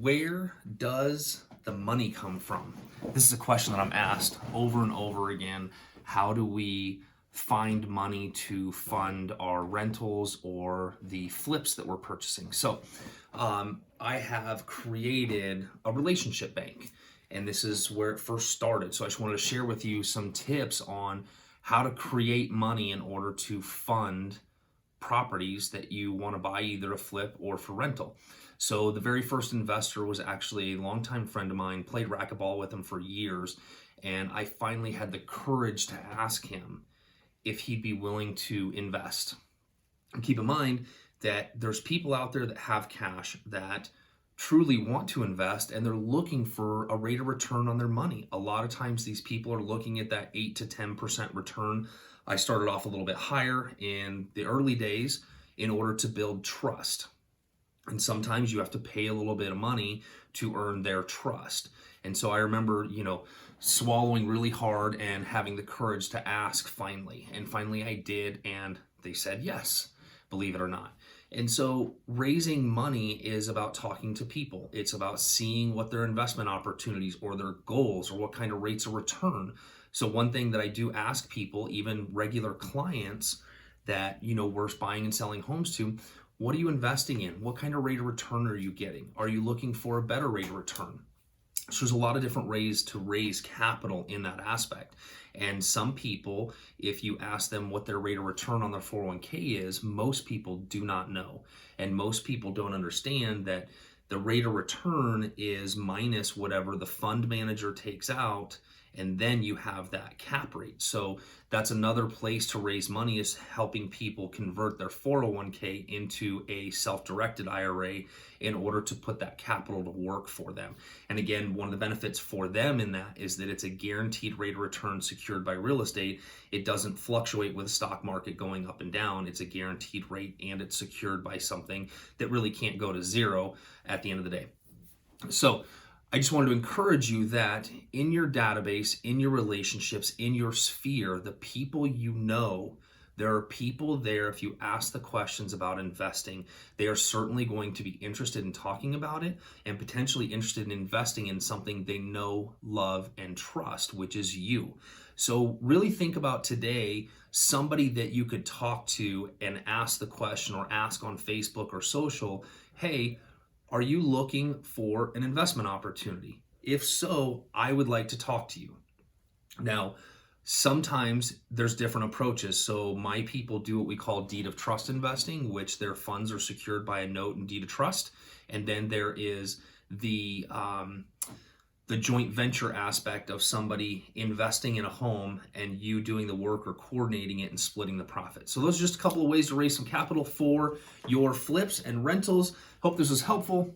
Where does the money come from? This is a question that I'm asked over and over again. How do we find money to fund our rentals or the flips that we're purchasing? So I have created a relationship bank, and this is where it first started. So I just wanted to share with you some tips on how to create money in order to fund properties that you want to buy, either a flip or for rental. So the very first investor was actually a longtime friend of mine, played racquetball with him for years, and I finally had the courage to ask him if he'd be willing to invest. And keep in mind that there's people out there that have cash that truly want to invest, and they're looking for a rate of return on their money. A lot of times these people are looking at that 8 to 10% return. I started off a little bit higher in the early days in order to build trust. And sometimes you have to pay a little bit of money to earn their trust. And so I remember, swallowing really hard and having the courage to ask finally. And finally I did, and they said yes, believe it or not. And so raising money is about talking to people. It's about seeing what their investment opportunities or their goals or what kind of rates of return. So one thing that I do ask people, even regular clients that, we're buying and selling homes to, what are you investing in? What kind of rate of return are you getting? Are you looking for a better rate of return? So there's a lot of different ways to raise capital in that aspect. And some people, if you ask them what their rate of return on their 401k is, most people do not know. And most people don't understand that the rate of return is minus whatever the fund manager takes out, and then you have that cap rate. So that's another place to raise money, is helping people convert their 401k into a self-directed IRA in order to put that capital to work for them. And again, one of the benefits for them in that is that it's a guaranteed rate of return secured by real estate. It doesn't fluctuate with the stock market going up and down. It's a guaranteed rate, and it's secured by something that really can't go to zero at the end of the day. So I just wanted to encourage you that in your database, in your relationships, in your sphere, the people there are people there, if you ask the questions about investing, they are certainly going to be interested in talking about it and potentially interested in investing in something they know, love, and trust, which is you. So really think about today somebody that you could talk to and ask the question, or ask on Facebook or social, hey, are you looking for an investment opportunity? If so, I would like to talk to you. Now, sometimes there's different approaches. So my people do what we call deed of trust investing, which their funds are secured by a note and deed of trust. And then there is the joint venture aspect of somebody investing in a home and you doing the work or coordinating it and splitting the profit. So those are just a couple of ways to raise some capital for your flips and rentals. Hope this was helpful.